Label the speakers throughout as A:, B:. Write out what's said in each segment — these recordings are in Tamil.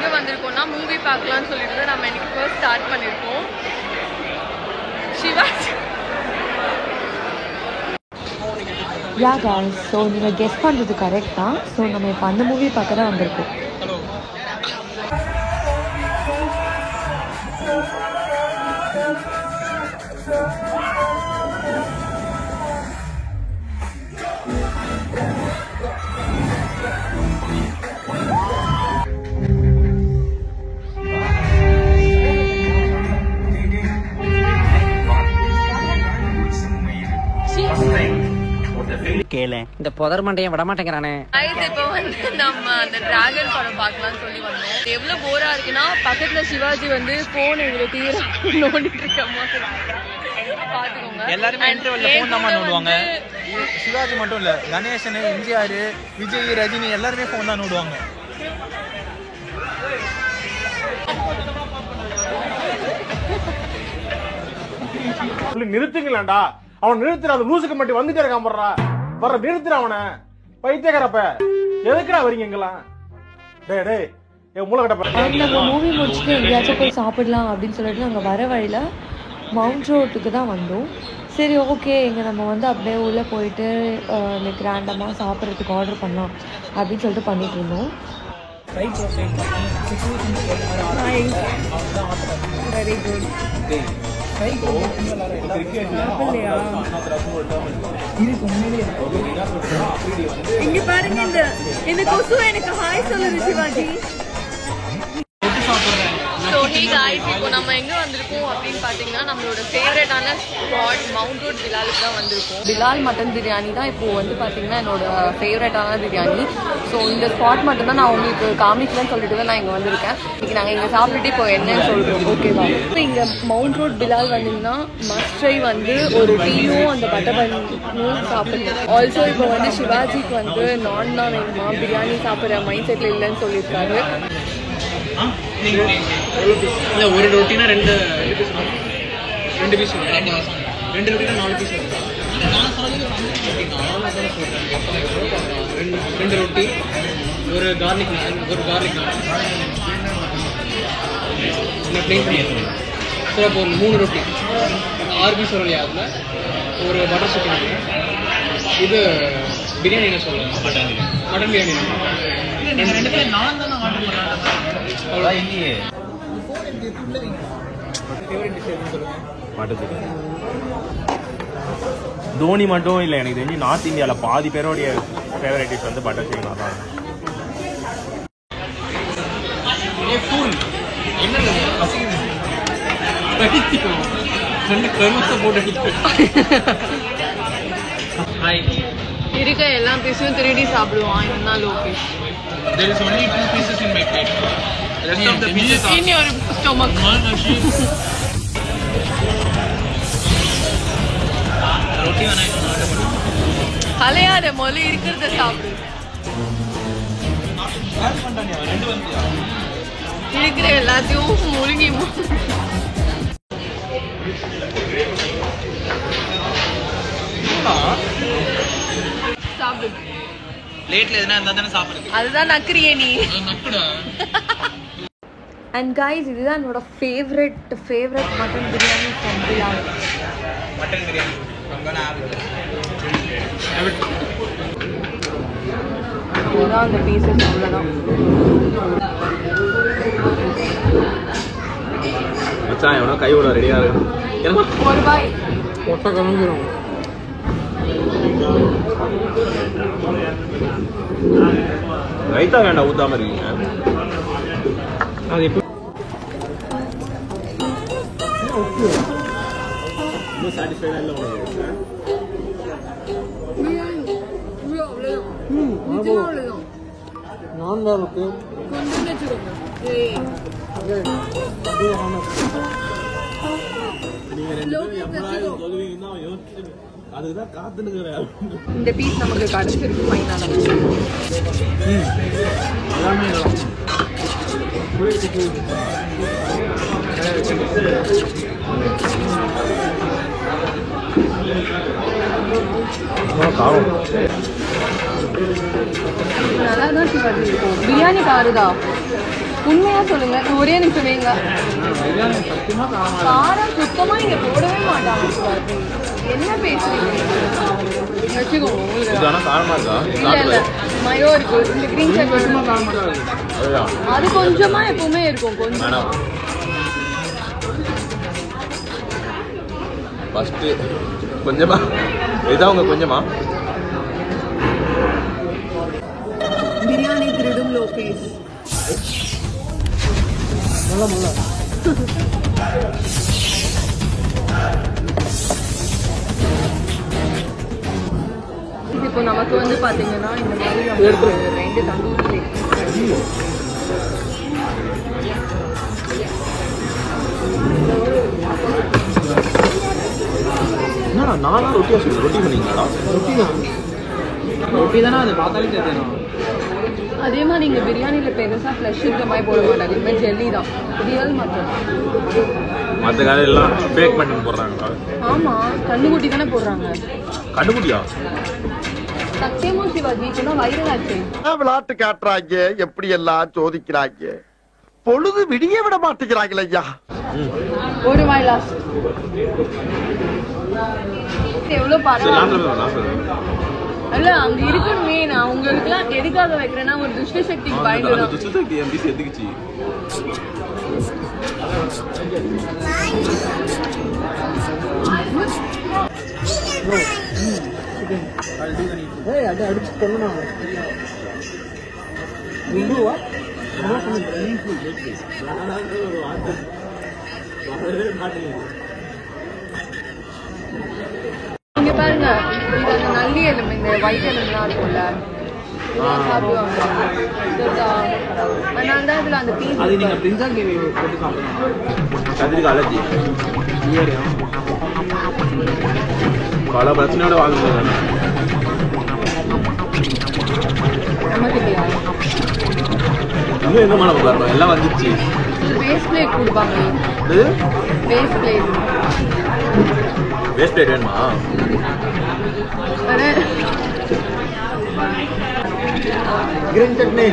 A: எங்கே வந்திருக்கோம்னா மூவி பார்க்கலான்னு சொல்லிட்டு நம்ம இன்னைக்கு ஃபர்ஸ்ட் ஸ்டார்ட் பண்ணியிருக்கோம். சிவாஜி.
B: யா guys, ஸோ நீங்கள் கெஸ் பண்ணுறது கரெக்ட் தான். ஸோ நம்ம இப்போ அந்த மூவி பார்க்க தான் வந்திருக்கோம்.
C: இந்த புதர் மண்டையை விட மாட்டேங்கிறானே.
A: இப்போ வந்து நம்ம அந்த டிராகன் படம் பார்க்கலாம்னு சொல்லி வந்தோம். எவ்வளவு போரா இருக்குன்னா பக்கத்துல சிவாஜி வந்து போன் எங்களை தீவிரம் நோண்டிட்டு இருக்க மாதிரி பாத்துக்கோங்க.
D: எல்லாருமே இன்டர்வல்ல போன் தான் நோடுவாங்க. சிவாஜி மட்டும் இல்ல, கணேசன், எம்ஜிஆர், விஜய், ரஜினி எல்லாருமே போன் தான் நோடுவாங்க.
E: நிறுத்துங்களா அவன் நிறுத்துற அந்த லூசுக்கு மட்டும் வந்துட்டே இருக்கான் போடுறா வர நிறுத்துற அவனை பைத்தியக்காரப்ப எதுக்குடா வரீங்க எங்கெல்லாம் டேய் டேய் என் மூளை கட்ட.
B: நம்ம மூவி முடிச்சுட்டு எங்கேயாச்சும் போய் சாப்பிடலாம் அப்படின்னு சொல்லிட்டு நாங்கள் வர வழியில் மவுண்ட் ரோட்டுக்கு தான் வந்தோம். சரி ஓகே, இங்கே நம்ம வந்து அப்படியே உள்ளே போயிட்டு லைக் ரேண்டமாக சாப்பிட்றதுக்கு ஆர்டர் பண்ணலாம் அப்படின்னு சொல்லிட்டு பண்ணிட்டு இருந்தோம். Very good.
A: இங்க பாருங்க, இந்த கொசு எனக்கு ஹாய் சொல்லுது சிவாஜி. ஸோ ஹே காய்ஸ், இப்போ நம்ம எங்கே வந்திருக்கோம் அப்படின்னு பார்த்தீங்கன்னா நம்மளோட ஃபேவரட்டான ஸ்பாட் மவுண்ட் ரோட் பிலாலுக்கு தான் வந்திருக்கோம். பிலால் மட்டன் பிரியாணி தான் இப்போது வந்து பார்த்தீங்கன்னா என்னோட ஃபேவரட்டான பிரியாணி. ஸோ இந்த ஸ்பாட் மட்டும்தான் நான் உங்களுக்கு காமிக்கலன்னு சொல்லிட்டு தான் நான் இங்கே வந்திருக்கேன். இன்றைக்கி நாங்கள் இங்கே சாப்பிட்டுட்டு இப்போ என்னன்னு சொல்கிறோம். ஓகேவா? இப்போ இங்கே மவுண்ட் ரோட் பிலால் வந்தீங்கன்னா மஸ்ட் ட்ரை வந்து ஒரு டீயும் அந்த பட்டர் பன்னும் சாப்பிடணும். ஆல்சோ இப்போ வந்து சிவாஜிக்கு வந்து நான் தான் வேணுமா, பிரியாணி சாப்பிட்ற மைண்ட் செட்டில் இல்லைன்னு சொல்லியிருக்காரு.
D: இல்லை, ஒரு ரொட்டினா ரெண்டு பீஸ் ரெண்டு ரொட்டினா 4 பீஸ் ரெண்டு ரொட்டி, ஒரு கார்லிக் பிளேன் பண்ணி சார். அப்போ 3 ரொட்டி 6 பீஸ் வரும் இல்லையா? அதில் ஒரு பட்டர் சிக்கன். இது பிரியாணி என்ன சொல்லுங்கள்? மட்டன் பிரியாணி.
E: தோனி மட்டும் இல்லை, எனக்கு தெரிஞ்சு நார்த் இந்தியாவில் பாதி பேரோடைய ஃபேவரட் டிஷ் வந்து பட்டர் சிக்கன் தான்.
A: இருக்க எல்லா பீஸும் 3D சாப்பிடுவான். என்ன Lokesh?
D: There is only 2 pieces in my plate. The rest of the pieces are
A: in your stomach.
D: roti bana
A: ஹலையாத மொழி இருக்கிறத சாப்பிடு. இருக்கிற எல்லாத்தையும் முழுங்கி சாப்பிடு.
D: பிளேட்ல எதுனா இருந்தா தானே சாப்பிடுறது.
A: அதுதான் நக்குறியே நீ.
D: நக்குடா.
B: அண்ட் கைஸ், இதுதான் என்னோட favourite mutton biryani from Bilal.
D: Mutton biryani
A: இதுதான் அந்த பீசஸ். அவ்வளோதான்.
E: மச்சான் எவனோ கை விட ரெடியாக இருக்கு.
A: ஒரு பாய்
E: ஒட்ட கலந்துரும். ரைத்தா வேண்டாம், ஊத்தாம இருக்கீங்க. அது எப்படி சாட்டிஸ்ஃபைடா இல்லை உனக்கு? நான் தான் இருக்கு
A: கொஞ்சம் வச்சுக்கோங்க.
E: அதுதான் காத்துனுக்குறேன்.
A: இந்த பீஸ் நமக்கு கிடைச்சிருக்கு ஃபைனலாக.
E: எல்லாமே
A: நல்லா தான் சிவாஜி இருக்கும். பிரியாணி பாருதா உண்மையா சொல்லுங்க, ஒரே நிமிஷம் வைங்க. காரம் சுத்தமா இங்க போடவே மாட்டாங்க. என்ன பேசுறீங்க? வச்சுக்கோங்க உங்களுக்கு. இல்ல இல்ல மயோ இருக்கு. இந்த கிரீன் சட்னி அது கொஞ்சமா எப்பவுமே இருக்கும். கொஞ்சம்
F: ஃபர்ஸ்ட் கொஞ்சமா இதான் உங்க கொஞ்சமா
A: பிரியாணி திருடும் லோகேஷ். இப்போ நமக்கு வந்து பாத்தீங்கன்னா இந்த மாதிரி 2 தந்தூரி
F: என்னடா 4 ரொட்டியா சொல்லு ரொட்டி பண்ணீங்களாடா
D: ரொட்டி தானே அது பார்த்தாலே தெரியும்.
A: அதே மாதிரி இங்கே பிரியாணியில் பெருசாக ஃப்ளஷ் இருக்க மாதிரி போட மாட்டாங்க. இதுமாதிரி ஜெல்லி தான், ரியல் மட்டன்.
F: மற்ற கடையெல்லாம் ஃபேக் மட்டன் போடுறாங்களா?
A: ஆமாம், கண்ணுக்குட்டி தானே போடுறாங்க.
F: கண்டுபிடியா?
A: சத்தியமும் சிவாஜி இப்போதான் வைரல் ஆச்சு.
G: விளையாட்டு காட்டுறாங்க, எப்படி எல்லாம் சோதிக்கிறாங்க. பொழுது விடிய விட மாட்டேங்கிறாங்களே ஐயா.
A: ஒரு வாய் லாஸ்ட் எவ்வளோ பாருங்க. அல்ல அங்க இருக்கணுமே. நான் உங்களுக்குலாம் எதுக்காக வைக்கிறேன்னா ஒரு துஷ்ட சக்திக்கு பயந்துடும்.
F: துஷ்ட சக்தி எம்பிசி எதுக்குச்சு?
D: அது அடிச்சு கொள்ளணும்.
A: இங்க பாருங்க, இது அந்த நல்லி எலும்பு, இந்த ஒயிட் எலும்புலாம் இருக்கும்ல, சாப்பிடுவாங்க. அதனால தான் இதுல அந்த பீஸ்.
D: அது நீங்க பிரிஞ்சால் கேவி போட்டு சாப்பிடணும்.
F: கதிரிக்கு அலர்ஜி பல பிரச்சனையோட வாங்குறது.
A: நமக்கு இல்லையா?
F: இன்னும் என்ன பண்ண வரணும்? எல்லாம் வந்துச்சு.
A: வேஸ்ட் பிளேட் கொடுப்பாங்க. Waste plate.
F: வேஸ்ட் பிளேட் வேணுமா?
E: கிரீன் சட்னி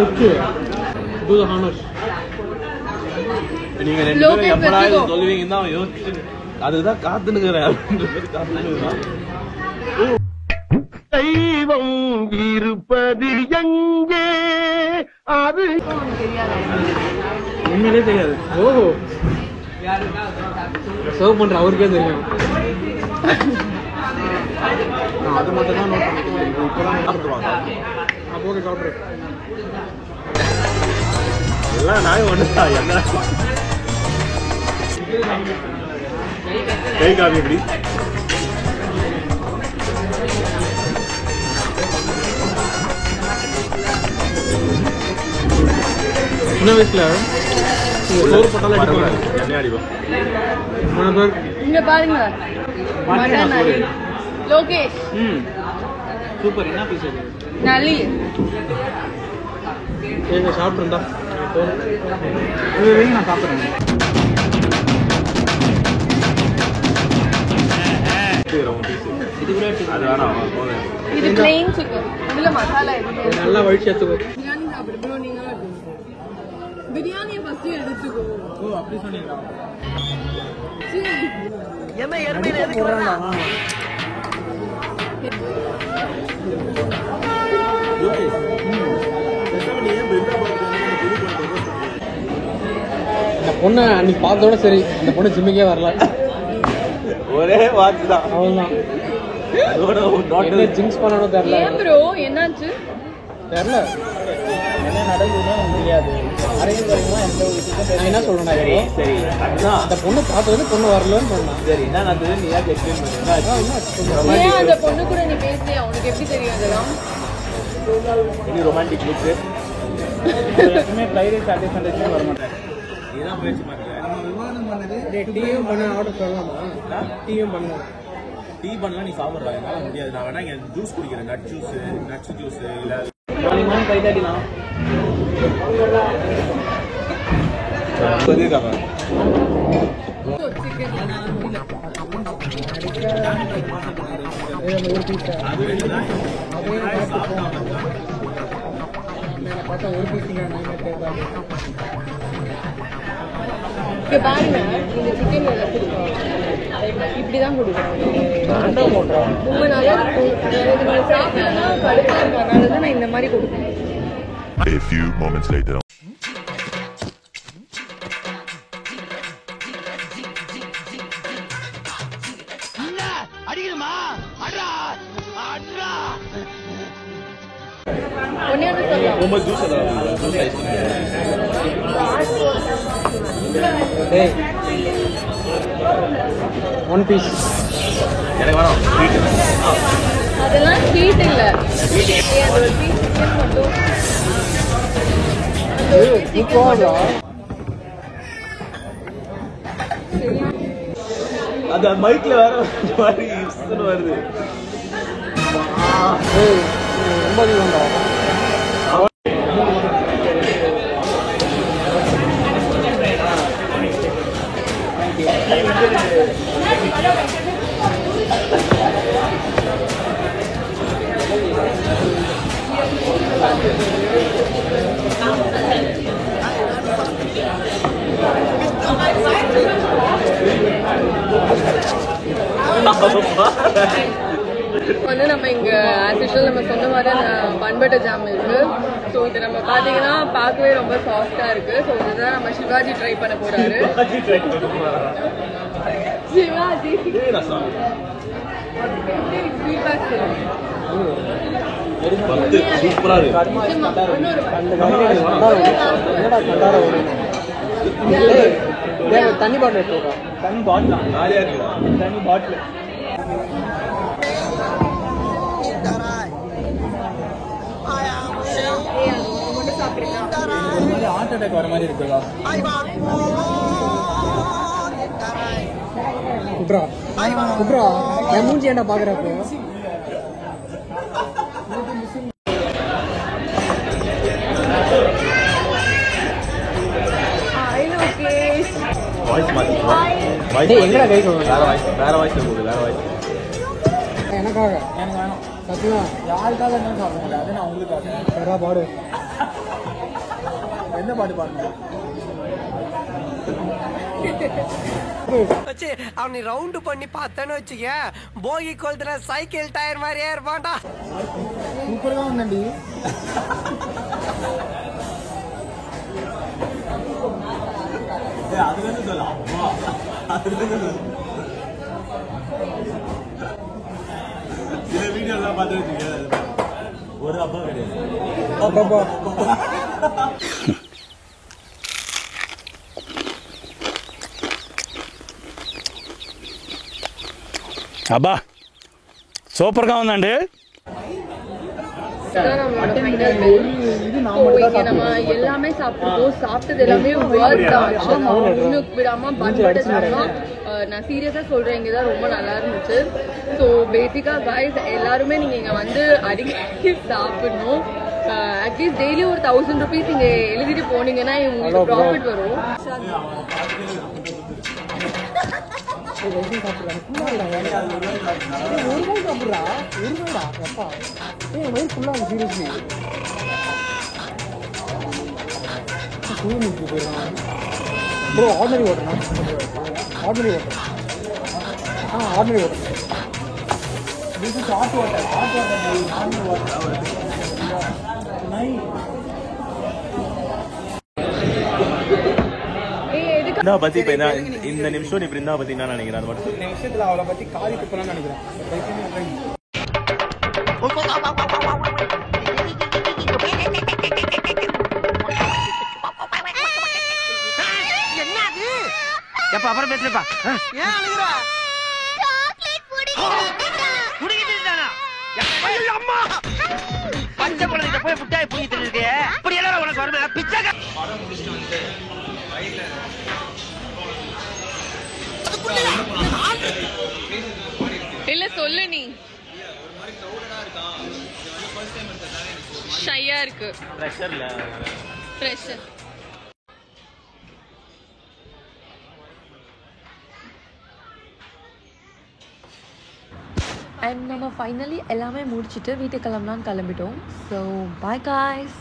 E: உப்பு
F: நீங்க 2 பேரும் எப்படா இது சொல்லுவீங்கன்னு தான் யோசிச்சு அதுதான் காத்துனுக்குறேன்.
G: தெய்வம் இருப்பது எங்கே? அது
D: உண்மையிலே தெரியாது. ஓஹோ, சர்வ் பண்ற அவருக்கே தெரியும். அது மட்டும் தான் நோட் பண்ணிக்கிறேன். இப்போதான் சாப்பிடுவாங்க. அப்போ சாப்பிட்றேன்.
F: எல்லாம் நாங்கள் ஒன்றுதான். என்ன கை காபி எப்படி?
D: சின்ன வயசுல சோறு போட்டாலும் அடிப்பாங்க.
F: என்ன அடிப்போம்?
A: இங்க பாருங்க, மட்டன் நல்லி. லோகேஷ்
D: சூப்பர். என்ன பீஸ் அது?
A: நல்லி.
D: எங்க சாப்பிட்டுருந்தா நான் சாப்பிட்றேன்.
F: அது வேணாம்.
A: இது பிளெயின் சிக்கன், இதுல மசாலா எதுவுமே இல்ல.
D: நல்லா வழிச்சு எடுத்துக்கோ.
A: பிரியாணி சாப்பிடு ப்ரோ. நீங்க பிரியாணியை ஃபர்ஸ்ட் எடுத்துக்கோ.
D: ஓ, அப்படி சொன்னீங்களா?
G: என்ன எருமையில எதுக்குறாங்க?
D: இந்த பொண்ணை அன்னைக்கு பார்த்ததோட சரி, இந்த பொண்ணு ஜிம்முக்கே வரல.
F: ஒரே வாட்ச் தான்.
D: அவ்வளோதான். என்ன ஜிங்ஸ் பண்ணணும் தெரியல.
A: ஏன் ப்ரோ என்னாச்சு?
D: தெரியல. என்ன நடந்ததுன்னா தெரியாது. என்ன சொல்றேன்? சரி, அந்த பொண்ணு பார்த்தது பொண்ணு வரலன்னு சொன்னான். சரி, என்ன நடந்தது நீ யாருக்கு எக்ஸ்பிளைன் பண்ணுங்க.
A: ஏன் அந்த பொண்ணு கூட நீ பேசலையா? உனக்கு எப்படி தெரியும் அதெல்லாம்?
F: இனி ரொமான்டிக் லுக்
D: எப்பவுமே ஃப்ரைடே சாட்டர்டே சண்டே வர மாட்டேன்.
F: இதுதான் பேச்சு மாட்டேன்.
D: நம்ம விவாதம் பண்ணது டீயும் பண்ண ஆர்டர் சொல்லலாமா? டீயும் பண்ணலாம்.
F: டீ பண்ணலாம். நீ சாப்பிட்றா? என்னால் முடியாது. நான் வேணா இங்கே ஜூஸ் குடிக்கிறேன். நட்ஸ் ஜூஸ் இல்லை.
D: நாளைக்கு கை தாட்டிலாம்
A: சிக்கன்
D: பார்த்தா ஒரு பீஸுங்க நாங்கள் கேட்பாங்க.
A: இங்கே பாருங்க இந்த சிக்கன் இப்படி தான் கொடுக்குறோம். ரொம்ப நல்லா இருக்கும். நீங்கள் சாப்பிட்டா கடுப்பாக இருக்கும். அதனால தான் நான் இந்த மாதிரி கொடுப்பேன்.
H: A few moments later.
A: ஒன்னே ஒன்று சொல்லலாம்.
F: ரொம்ப ஜூஸ் ஜூஸ் ஐஸ்கிரீம்.
D: ஏய் 1 பீஸ்
F: எனக்கு வேணும் ஸ்வீட்.
A: அதெல்லாம் ஸ்வீட் இல்லை. அந்த ஒரு பீஸ் சிக்கன் மட்டும்.
F: அது மைக்ல வேற மாதிரி வருது.
D: ரொம்ப வேண்டா.
A: வந்து நம்ம இங்க ஆஸ் யூஷுவல் நம்ம சொன்ன மாதிரி பண்பட்ட ஜாம் இருக்கு. ஸோ இது நம்ம பார்த்தீங்கன்னா பார்க்கவே ரொம்ப சாஃப்டா இருக்கு. ஸோ இதுதான் நம்ம சிவாஜி ட்ரை பண்ண போறாரு. சிவாஜி ஃபீட்பேக் சொல்லுங்க.
F: சூப்பரா இருக்கு.
D: தண்ணி பாட்டில் எடுத்துக்கோ. தண்ணி பாட்டில்
F: நிறையா இருக்குதா?
D: தண்ணி பாட்டில் ஹார்ட் அட்டாக் வர மாதிரி இருக்குதா? குப்ரா குப்ரா என் மூஞ்சி ஏன்டா பாக்குறப்போ?
F: வாய்ஸ் மாத்தி.
D: எங்கடா கை சொல்லுங்க.
F: வேற வாய்ஸ்ல போடு. வேற வாய்ஸ்.
D: எனக்காக எனக்கு வேணும். சத்தியமா யாருக்காக என்ன சாப்பிட முடியாது. அது நான் உங்களுக்காக. வேற பாடு. என்ன பாட்டு பாடுங்க?
C: அவனை ரவுண்டு பண்ணி பார்த்தேன்னு வச்சுக்க, போகி கொளுத்துல சைக்கிள் டயர் மாதிரியே இருப்பான்டா.
D: சூப்பர் தான் வந்தேன்டி.
F: அது வந்து சொல்லலாம். சில வீடியோ எல்லாம் பார்த்து வச்சுக்க ஒரு அப்பா கிடையாது.
I: అబ్బా సూపర్గా ఉందండి.
A: எல்லாமே சாப்பிட்டோம். சாப்பிட்டது எல்லாமே விடாம நான் சீரியஸா சொல்றேன், இங்கதான் ரொம்ப நல்லா இருந்துச்சு. ஸோ பேசிக்கா காய்ஸ் எல்லாருமே நீங்க இங்க வந்து அடிக்கடி சாப்பிடணும். அட்லீஸ்ட் டெய்லி ஒரு 1000 rupees இங்க எழுதிட்டு போனீங்கன்னா உங்களுக்கு ப்ராஃபிட் வரும்.
D: Ordinary water. Ordinary water. Ordinary water. This is hot water. Hot water. Normal water.
F: பத்தி இப்ப இந்த நிமிஷம் நீ பிருந்தா பத்தி என்ன நினைக்கிறேன்? அது மட்டும்
D: இந்த விஷயத்துல அவளை பத்தி காரி துப்பலாம் நினைக்கிறேன்.
C: எப்ப அப்புறம் பேசுறப்பா. ஏன் அழுகுறா? அம்மா பச்சை குழந்தைகிட்ட போய் முட்டாய் புடிங்கிட்டு இருக்கே. இப்படி எல்லாம் உனக்கு வருமே பிச்சை. படம் முடிச்சுட்டு வந்து
A: இல்ல சொல்லு நீ. ஷையா இருக்கு.
F: பிரஷர்ல
A: ஃப்ரெஷர்.
B: அண்ட் நம்ம ஃபைனலி எல்லாமே முடிச்சுட்டு வீட்டுக்கு கிளம்பலான்னு கிளம்பிட்டோம். So bye guys.